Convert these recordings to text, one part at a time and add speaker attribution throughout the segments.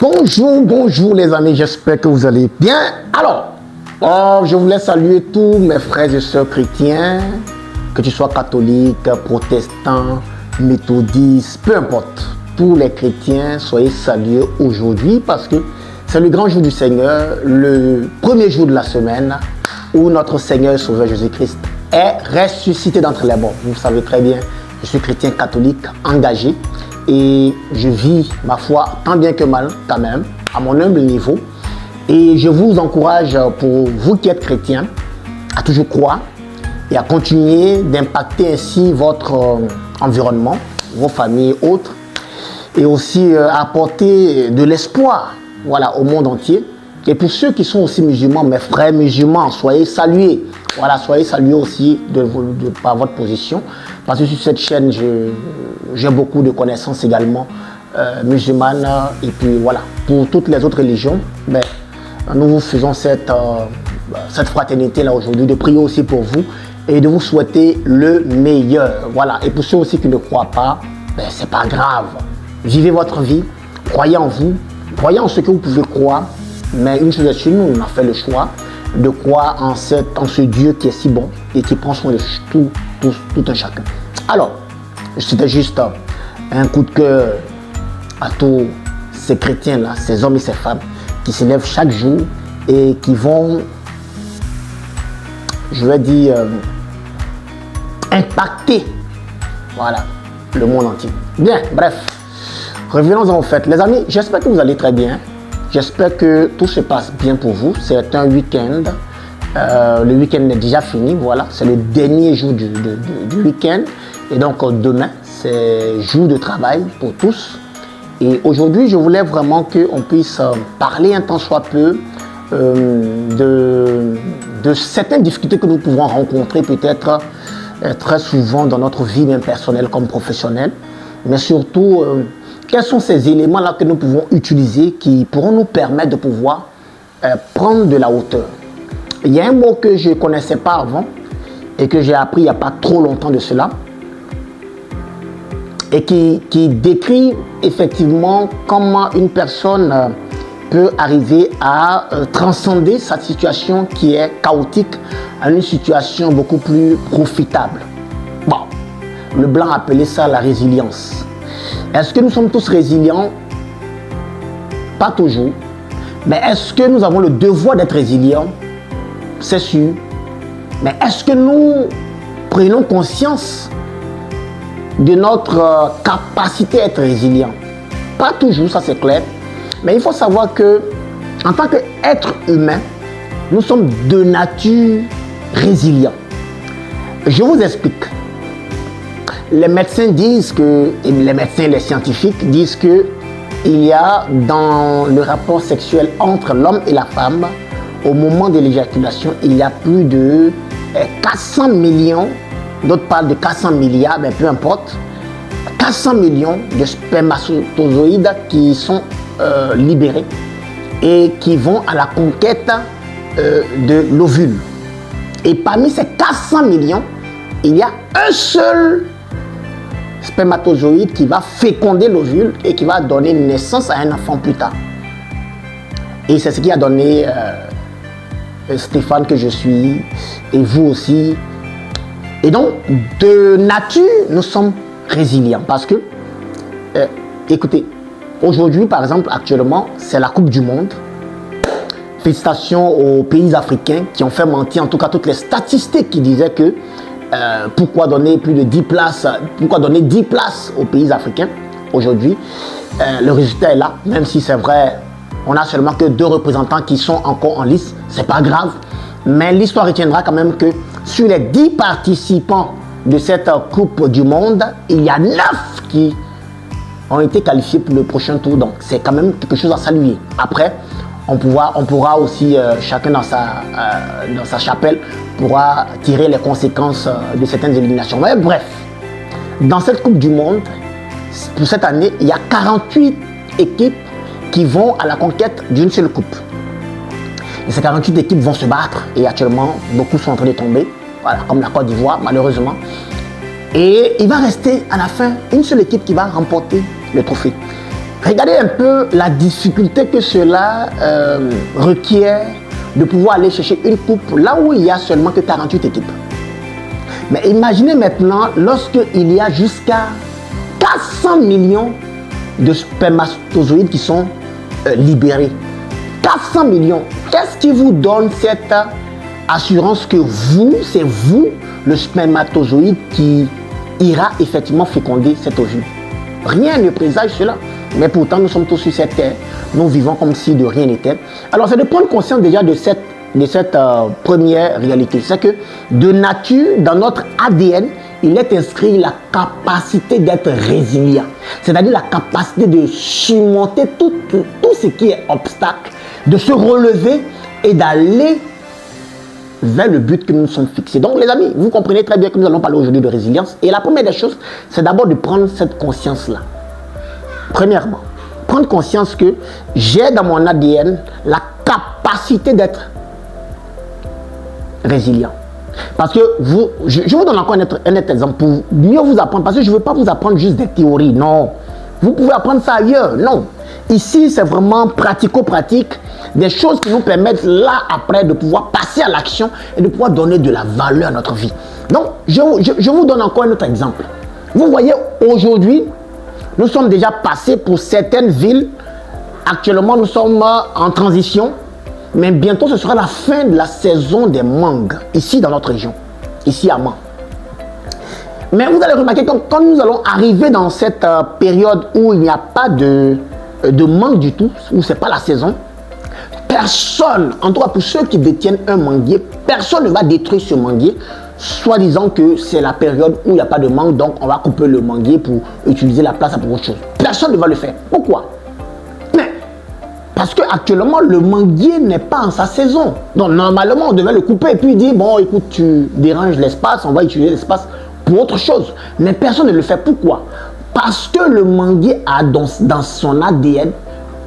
Speaker 1: Bonjour, bonjour les amis, j'espère que vous allez bien. Alors, je voulais saluer tous mes frères et sœurs chrétiens, que tu sois catholique, protestant, méthodiste, peu importe. Tous les chrétiens, soyez salués aujourd'hui parce que c'est le grand jour du Seigneur, le premier jour de la semaine où notre Seigneur et Sauveur Jésus-Christ est ressuscité d'entre les morts. Vous savez très bien, je suis chrétien catholique engagé. Et je vis ma foi tant bien que mal quand même, à mon humble niveau. Et je vous encourage, pour vous qui êtes chrétiens, à toujours croire et à continuer d'impacter ainsi votre environnement, vos familles et autres. Et aussi apporter de l'espoir, voilà, au monde entier. Et pour ceux qui sont aussi musulmans, mes frères musulmans, soyez salués. Voilà, soyez salués aussi par votre position. Parce que sur cette chaîne, j'ai beaucoup de connaissances également musulmanes. Et puis voilà, pour toutes les autres religions, nous vous faisons cette fraternité-là aujourd'hui, de prier aussi pour vous et de vous souhaiter le meilleur. Voilà, et pour ceux aussi qui ne croient pas, c'est pas grave. Vivez votre vie, croyez en vous, croyez en ce que vous pouvez croire. Mais une chose est sûre, nous, on a fait le choix de croire en ce Dieu qui est si bon et qui prend soin de tout un chacun. Alors, c'était juste un coup de cœur à tous ces chrétiens-là, ces hommes et ces femmes qui se lèvent chaque jour et qui vont, je vais dire, impacter, voilà, le monde entier. Bien, bref, revenons-en au fait. Les amis, j'espère que vous allez très bien. J'espère que tout se passe bien pour vous. C'est un week-end. Le week-end est déjà fini. Voilà, c'est le dernier jour du week-end. Et donc demain, c'est jour de travail pour tous. Et aujourd'hui, je voulais vraiment qu'on puisse parler un tant soit peu de certaines difficultés que nous pouvons rencontrer peut-être très souvent dans notre vie, même personnelle comme professionnelle. Mais surtout, quels sont ces éléments-là que nous pouvons utiliser qui pourront nous permettre de pouvoir prendre de la hauteur. Il y a un mot que je ne connaissais pas avant et que j'ai appris il n'y a pas trop longtemps de cela et qui décrit effectivement comment une personne peut arriver à transcender sa situation qui est chaotique à une situation beaucoup plus profitable. Bon, le blanc appelait ça la résilience. Est-ce que nous sommes tous résilients? Pas toujours. Mais est-ce que nous avons le devoir d'être résilients? C'est sûr. Mais est-ce que nous prenons conscience de notre capacité à être résilient? Pas toujours, ça c'est clair. Mais il faut savoir que, en tant qu'être humain, nous sommes de nature résilients. Je vous explique. Les médecins disent que, et les médecins et les scientifiques disent que il y a dans le rapport sexuel entre l'homme et la femme, au moment de l'éjaculation, il y a plus de 400 millions, d'autres parlent de 400 milliards, mais peu importe, 400 millions de spermatozoïdes qui sont libérés et qui vont à la conquête de l'ovule. Et parmi ces 400 millions, il y a un seul spermatozoïde qui va féconder l'ovule et qui va donner naissance à un enfant plus tard. Et c'est ce qui a donné Stéphane que je suis et vous aussi. Et donc, de nature, nous sommes résilients parce que, écoutez, aujourd'hui, par exemple, actuellement, c'est la Coupe du Monde. Félicitations aux pays africains qui ont fait mentir, en tout cas, toutes les statistiques qui disaient que pourquoi donner plus de 10 places, pourquoi donner 10 places aux pays africains aujourd'hui. Le résultat est là, même si c'est vrai, on n'a seulement que 2 représentants qui sont encore en lice, c'est pas grave. Mais l'histoire retiendra quand même que sur les 10 participants de cette Coupe du Monde, il y a 9 qui ont été qualifiés pour le prochain tour. Donc c'est quand même quelque chose à saluer. Après, on pourra aussi, chacun dans sa chapelle, pourra tirer les conséquences de certaines éliminations. Mais bref, dans cette Coupe du Monde, pour cette année, il y a 48 équipes qui vont à la conquête d'une seule coupe. Et ces 48 équipes vont se battre et actuellement, beaucoup sont en train de tomber, voilà, comme la Côte d'Ivoire, malheureusement. Et il va rester à la fin une seule équipe qui va remporter le trophée. Regardez un peu la difficulté que cela requiert de pouvoir aller chercher une coupe là où il y a seulement que 48 équipes. Mais imaginez maintenant lorsqu'il y a jusqu'à 400 millions de spermatozoïdes qui sont libérés. 400 millions. Qu'est-ce qui vous donne cette assurance que c'est vous, le spermatozoïde qui ira effectivement féconder cet ovule? Rien ne présage cela. Mais pourtant, nous sommes tous sur cette terre. Nous vivons comme si de rien n'était. Alors, c'est de prendre conscience déjà de cette première réalité. C'est que de nature, dans notre ADN, il est inscrit la capacité d'être résilient. C'est-à-dire la capacité de surmonter tout ce qui est obstacle, de se relever et d'aller vers le but que nous nous sommes fixés. Donc, les amis, vous comprenez très bien que nous allons parler aujourd'hui de résilience. Et la première des choses, c'est d'abord de prendre cette conscience-là. Premièrement, prendre conscience que j'ai dans mon ADN la capacité d'être résilient. Parce que je vous donne encore un autre exemple pour mieux vous apprendre. Parce que je ne veux pas vous apprendre juste des théories. Non. Vous pouvez apprendre ça ailleurs. Non. Ici, c'est vraiment pratico-pratique. Des choses qui nous permettent là après de pouvoir passer à l'action et de pouvoir donner de la valeur à notre vie. Donc, je vous donne encore un autre exemple. Vous voyez, aujourd'hui, nous sommes déjà passés pour certaines villes. Actuellement, nous sommes en transition. Mais bientôt, ce sera la fin de la saison des mangues, ici dans notre région, ici à Mans. Mais vous allez remarquer que quand nous allons arriver dans cette période où il n'y a pas de mangue du tout, où ce n'est pas la saison, personne, en tout cas pour ceux qui détiennent un manguier, personne ne va détruire ce manguier, soit disant que c'est la période où il n'y a pas de mangue, donc on va couper le manguier pour utiliser la place pour autre chose. Personne ne va le faire. Pourquoi? Parce qu'actuellement, le manguier n'est pas en sa saison. Donc, normalement, on devait le couper et puis dire, bon, écoute, tu déranges l'espace, on va utiliser l'espace pour autre chose. Mais personne ne le fait. Pourquoi? Parce que le manguier a dans son ADN,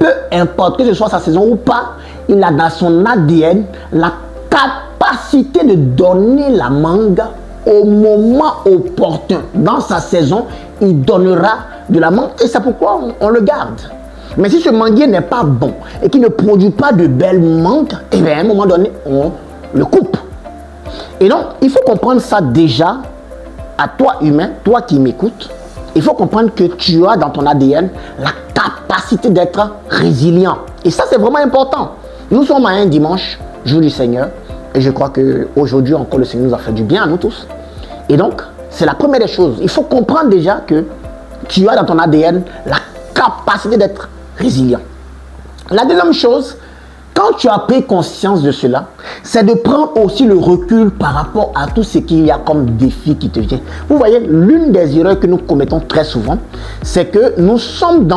Speaker 1: peu importe que ce soit sa saison ou pas, il a dans son ADN la capacité de donner la mangue au moment opportun. Dans sa saison, il donnera de la mangue et c'est pourquoi on le garde. Mais si ce manguier n'est pas bon et qu'il ne produit pas de belles mangues, eh bien à un moment donné, on le coupe. Et donc, il faut comprendre ça déjà à toi humain, toi qui m'écoutes. Il faut comprendre que tu as dans ton ADN la capacité d'être résilient. Et ça, c'est vraiment important. Nous sommes à un dimanche, jour du Seigneur. Et je crois qu'aujourd'hui encore, le Seigneur nous a fait du bien à nous tous. Et donc, c'est la première des choses. Il faut comprendre déjà que tu as dans ton ADN la capacité d'être résilient. La deuxième chose, quand tu as pris conscience de cela, c'est de prendre aussi le recul par rapport à tout ce qu'il y a comme défi qui te vient. Vous voyez, l'une des erreurs que nous commettons très souvent, c'est que nous sommes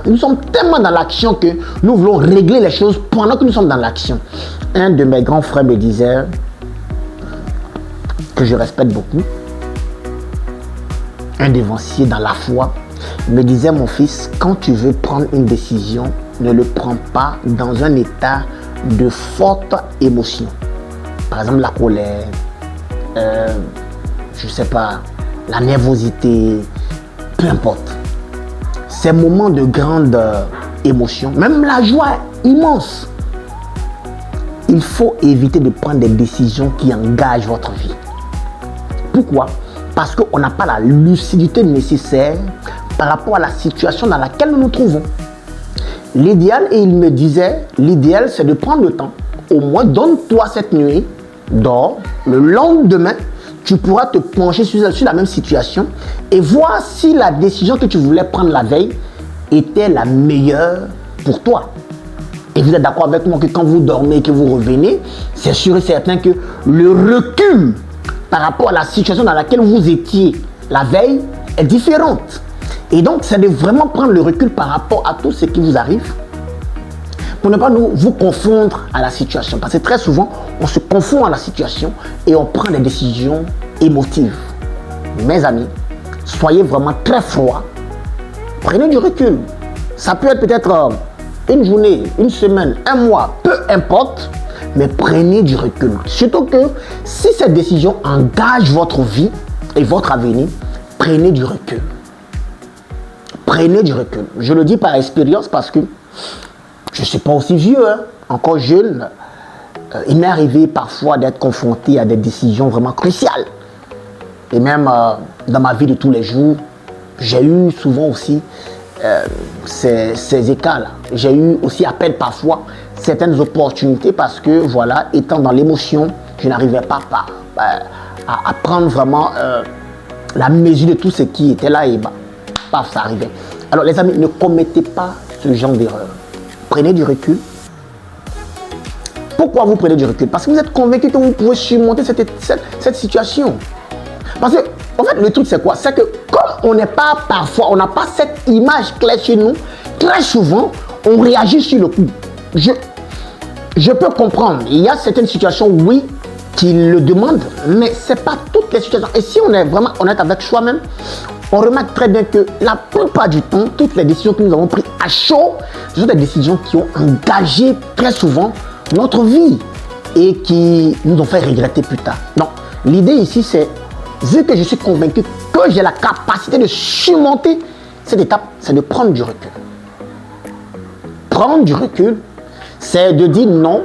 Speaker 1: nous sommes tellement dans l'action que nous voulons régler les choses pendant que nous sommes dans l'action. Un de mes grands frères me disait, que je respecte beaucoup, un dévancier dans la foi, me disait, mon fils, quand tu veux prendre une décision, ne le prends pas dans un état de forte émotion. Par exemple, la colère, je ne sais pas, la nervosité, peu importe. Ces moments de grande émotion, même la joie immense, il faut éviter de prendre des décisions qui engagent votre vie. Pourquoi? Parce qu'on n'a pas la lucidité nécessaire par rapport à la situation dans laquelle nous nous trouvons. L'idéal, et il me disait, l'idéal c'est de prendre le temps, au moins donne-toi cette nuit, dors, le lendemain, tu pourras te pencher sur la même situation et voir si la décision que tu voulais prendre la veille était la meilleure pour toi. Et vous êtes d'accord avec moi que quand vous dormez et que vous revenez, c'est sûr et certain que le recul par rapport à la situation dans laquelle vous étiez la veille est différente. Et donc, c'est de vraiment prendre le recul par rapport à tout ce qui vous arrive pour ne pas vous confondre à la situation. Parce que très souvent, on se confond à la situation et on prend des décisions émotives. Mes amis, soyez vraiment très froids. Prenez du recul. Ça peut être peut-être une journée, une semaine, un mois, peu importe, mais prenez du recul. Surtout que si cette décision engage votre vie et votre avenir, prenez du recul. prenez du recul. Je le dis par expérience parce que je ne suis pas aussi vieux, hein, encore jeune. Il m'est arrivé parfois d'être confronté à des décisions vraiment cruciales. Et même dans ma vie de tous les jours, j'ai eu souvent aussi ces écarts-là. J'ai eu aussi à peine parfois certaines opportunités parce que, voilà, étant dans l'émotion, je n'arrivais pas à prendre vraiment la mesure de tout ce qui était là et paf, ça arrivait. Alors les amis, ne commettez pas ce genre d'erreur. Prenez du recul. Pourquoi vous prenez du recul? Parce que vous êtes convaincu que vous pouvez surmonter cette situation. Parce que, en fait, le truc c'est quoi? C'est que comme on n'est pas parfois, on n'a pas cette image claire chez nous, très souvent, on réagit sur le coup. Je peux comprendre. Il y a certaines situations, oui, qui le demandent, mais ce n'est pas toutes les situations. Et si on est vraiment honnête avec soi-même, on remarque très bien que la plupart du temps, toutes les décisions que nous avons prises à chaud, ce sont des décisions qui ont engagé très souvent notre vie et qui nous ont fait regretter plus tard. Donc, l'idée ici, c'est, vu que je suis convaincu que j'ai la capacité de surmonter cette étape, c'est de prendre du recul. Prendre du recul, c'est de dire non,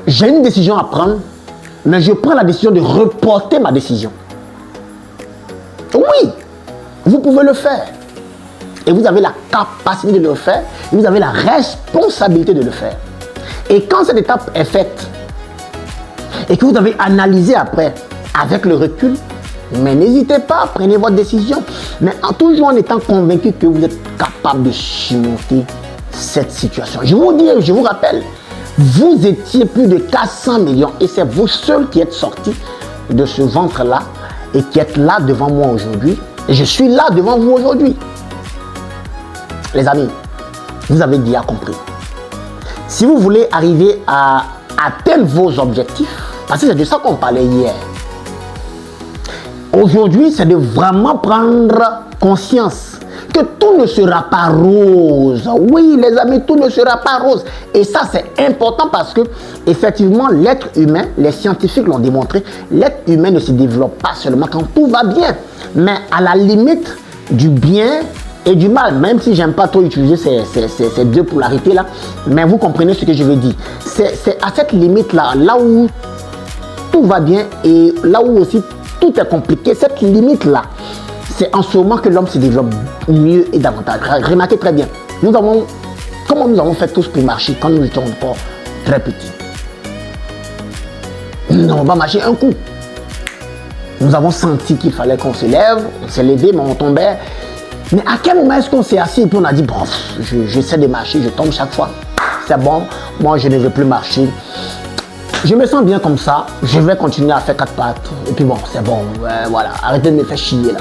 Speaker 1: j'ai une décision à prendre, mais je prends la décision de reporter ma décision. Oui, vous pouvez le faire. Et vous avez la capacité de le faire, et vous avez la responsabilité de le faire. Et quand cette étape est faite, et que vous avez analysé après, avec le recul, mais n'hésitez pas, prenez votre décision. Mais toujours en étant convaincu que vous êtes capable de surmonter cette situation. Je vous rappelle, vous étiez plus de 400 millions et c'est vous seul qui êtes sortis de ce ventre-là et qui êtes là devant moi aujourd'hui. Et je suis là devant vous aujourd'hui. Les amis, vous avez déjà compris. Si vous voulez arriver à atteindre vos objectifs, parce que c'est de ça qu'on parlait hier, aujourd'hui, c'est de vraiment prendre conscience que tout ne sera pas rose. Oui, les amis, tout ne sera pas rose. Et ça, c'est important parce que, effectivement, l'être humain, les scientifiques l'ont démontré, l'être humain ne se développe pas seulement quand tout va bien, mais à la limite du bien et du mal, même si j'aime pas trop utiliser ces deux polarités-là, mais vous comprenez ce que je veux dire. C'est à cette limite-là, là où tout va bien et là où aussi tout est compliqué, cette limite-là, c'est en ce moment que l'homme se développe mieux et davantage. Remarquez très bien, comment nous avons fait tous pour marcher quand nous étions encore très petits. Nous n'avons pas marché un coup. Nous avons senti qu'il fallait qu'on se lève, on s'est levé, mais on tombait. Mais à quel moment est-ce qu'on s'est assis et puis on a dit, bon, j'essaie de marcher, je tombe chaque fois. C'est bon, moi je ne veux plus marcher. Je me sens bien comme ça, je vais continuer à faire 4 pattes. Et puis bon, c'est bon, voilà, arrêtez de me faire chier là.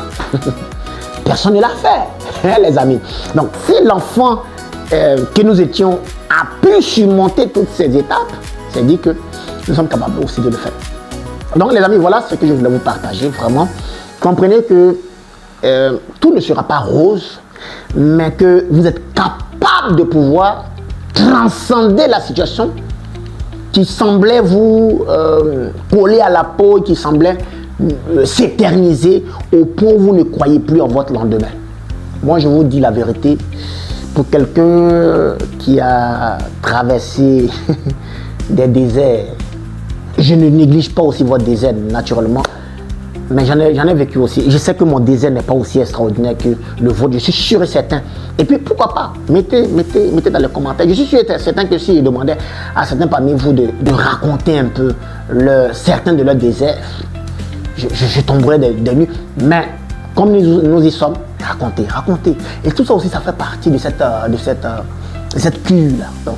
Speaker 1: Personne ne l'a fait, les amis. Donc, si l'enfant que nous étions a pu surmonter toutes ces étapes, c'est dit que nous sommes capables aussi de le faire. Donc, les amis, voilà ce que je voulais vous partager, vraiment. Comprenez que tout ne sera pas rose, mais que vous êtes capable de pouvoir transcender la situation qui semblait vous coller à la peau, qui semblait s'éterniser au point où vous ne croyez plus en votre lendemain. Moi, je vous dis la vérité, pour quelqu'un qui a traversé des déserts, je ne néglige pas aussi votre désert, naturellement, mais j'en ai vécu aussi. Je sais que mon désert n'est pas aussi extraordinaire que le vôtre, je suis sûr et certain. Et puis, pourquoi pas, mettez dans les commentaires. Je suis sûr et certain que si je demandais à certains parmi vous de raconter un peu certains de leurs déserts, je tomberais des nues. Mais comme nous y sommes, racontez. Et tout ça aussi, ça fait partie de cette cure-là. Donc,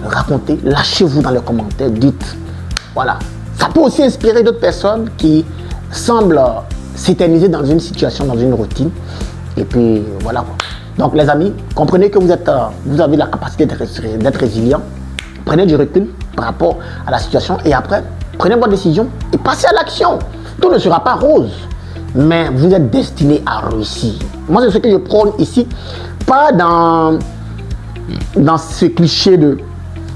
Speaker 1: racontez, lâchez-vous dans les commentaires, dites, voilà. Ça peut aussi inspirer d'autres personnes qui semblent s'éterniser dans une situation, dans une routine. Et puis, voilà. Donc, les amis, comprenez que vous avez la capacité d'être résilient. Prenez du recul par rapport à la situation et après, prenez votre décision et passez à l'action. Tout ne sera pas rose, mais vous êtes destiné à réussir. Moi, c'est ce que je prône ici, pas dans ce cliché de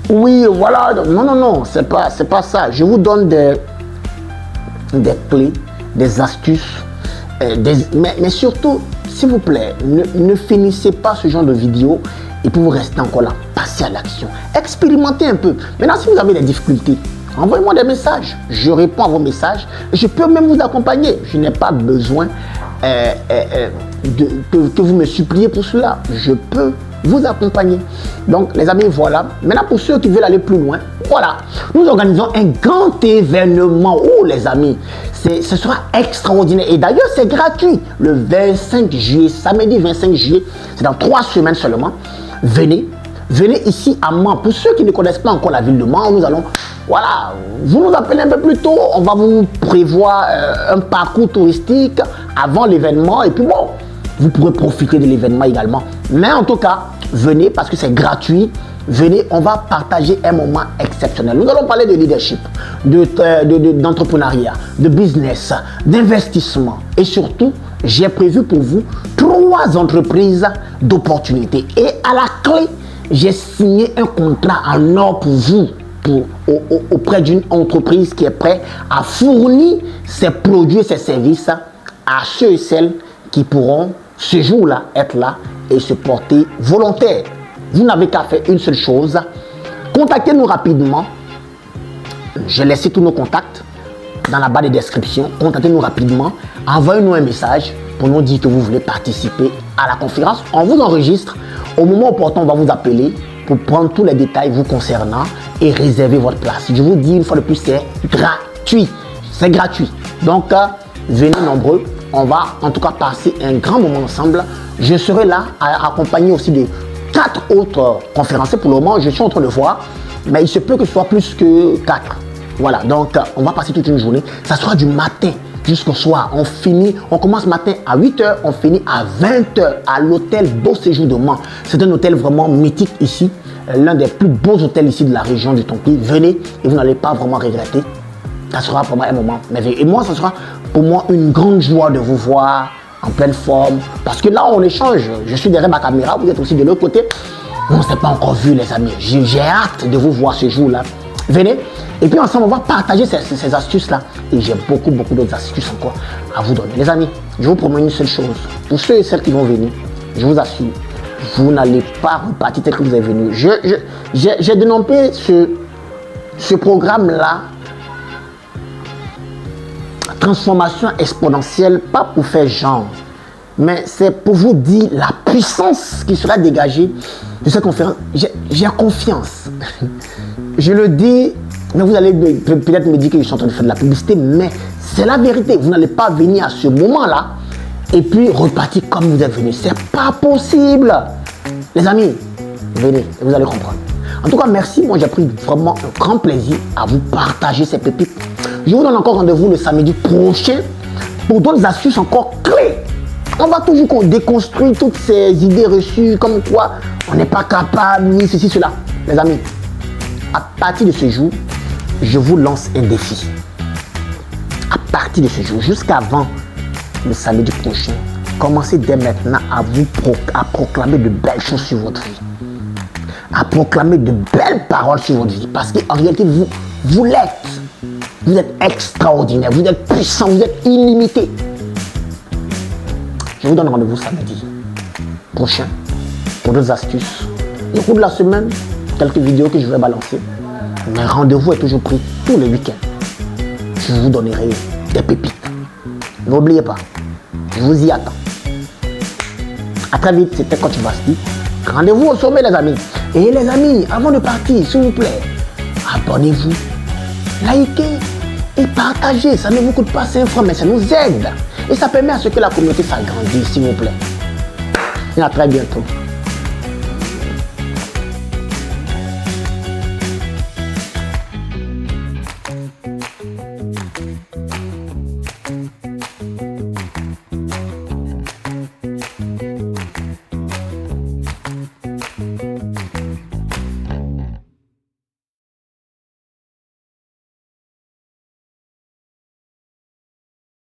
Speaker 1: oui, voilà. Non, c'est pas ça. Je vous donne des clés, des astuces, mais surtout, s'il vous plaît, ne finissez pas ce genre de vidéo et puis vous restez encore là. Passez à l'action. Expérimentez un peu. Maintenant, si vous avez des difficultés, envoyez-moi des messages. Je réponds à vos messages. Je peux même vous accompagner. Je n'ai pas besoin que vous me suppliez pour cela. Je peux vous accompagner. Donc, les amis, voilà. Maintenant, pour ceux qui veulent aller plus loin, voilà. Nous organisons un grand événement. Oh, les amis, ce sera extraordinaire. Et d'ailleurs, c'est gratuit. Le 25 juillet, samedi 25 juillet, c'est dans 3 semaines seulement. Venez ici à Mans. Pour ceux qui ne connaissent pas encore la ville de Mans, nous allons, voilà, vous nous appelez un peu plus tôt. On va vous prévoir un parcours touristique avant l'événement. Et puis bon, vous pourrez profiter de l'événement également. Mais en tout cas, venez parce que c'est gratuit. Venez, on va partager un moment exceptionnel. Nous allons parler de leadership, d'entrepreneuriat, de business, d'investissement. Et surtout, j'ai prévu pour vous 3 entreprises d'opportunités. Et à la clé, j'ai signé un contrat en or pour vous, auprès d'une entreprise qui est prête à fournir ses produits et ses services à ceux et celles qui pourront ce jour-là être là et se porter volontaire. Vous n'avez qu'à faire une seule chose. Contactez-nous rapidement. J'ai laissé tous nos contacts dans la barre de description. Contactez-nous rapidement. Envoyez-nous un message pour nous dire que vous voulez participer à la conférence. On vous enregistre. Au moment opportun, on va vous appeler pour prendre tous les détails vous concernant et réserver votre place. Je vous dis une fois de plus, c'est gratuit. C'est gratuit. Donc, venez nombreux. On va en tout cas passer un grand moment ensemble. Je serai là accompagné aussi de 4 autres conférenciers. Pour le moment, je suis en train de voir, mais il se peut que ce soit plus que 4. Voilà, donc on va passer toute une journée. Ça sera du matin jusqu'au soir. On commence matin à 8h, on finit à 20h à l'hôtel Beau Séjour de Mans. C'est un hôtel vraiment mythique ici, l'un des plus beaux hôtels ici de la région du Tonkin. Venez et vous n'allez pas vraiment regretter. Ça sera vraiment un moment merveilleux. Et moi, ça sera pour moi une grande joie de vous voir en pleine forme. Parce que là, on échange. Je suis derrière ma caméra, vous êtes aussi de l'autre côté. On ne s'est pas encore vu, les amis. J'ai hâte de vous voir ce jour-là. Venez. Et puis ensemble, on va partager ces astuces-là. Et j'ai beaucoup d'autres astuces encore à vous donner. Les amis, je vous promets une seule chose. Pour ceux et celles qui vont venir, je vous assure, vous n'allez pas repartir tel que vous êtes venu. J'ai dénommé ce programme-là transformation exponentielle, pas pour faire genre, mais c'est pour vous dire la puissance qui sera dégagée de cette conférence. J'ai confiance. Je le dis, mais vous allez peut-être me dire que je suis en train de faire de la publicité, mais c'est la vérité. Vous n'allez pas venir à ce moment-là et puis repartir comme vous êtes venu. C'est pas possible. Les amis, venez et vous allez comprendre. En tout cas, merci. Moi, j'ai pris vraiment un grand plaisir à vous partager ces pépites. Je vous donne encore rendez-vous le samedi prochain pour d'autres astuces encore clés. On va toujours déconstruire toutes ces idées reçues comme quoi on n'est pas capable, ni ceci, cela. Les amis, à partir de ce jour, je vous lance un défi. À partir de ce jour, jusqu'avant le samedi prochain, commencez dès maintenant à proclamer de belles choses sur votre vie. À proclamer de belles paroles sur votre vie. Parce qu'en réalité, vous l'êtes. Vous êtes extraordinaire, vous êtes puissant, vous êtes illimité. Je vous donne rendez-vous samedi prochain pour d'autres astuces. Au cours de la semaine, quelques vidéos que je vais balancer. Mais rendez-vous est toujours pris tous les week-ends. Je vous donnerai des pépites. N'oubliez pas, je vous y attends. À très vite, c'était Coach Basti. Rendez-vous au sommet, les amis. Et les amis, avant de partir, s'il vous plaît, abonnez-vous, likez et partagez. Ça ne vous coûte pas 5 francs, mais ça nous aide. Et ça permet à ce que la communauté s'agrandisse, s'il vous plaît. Et à très bientôt.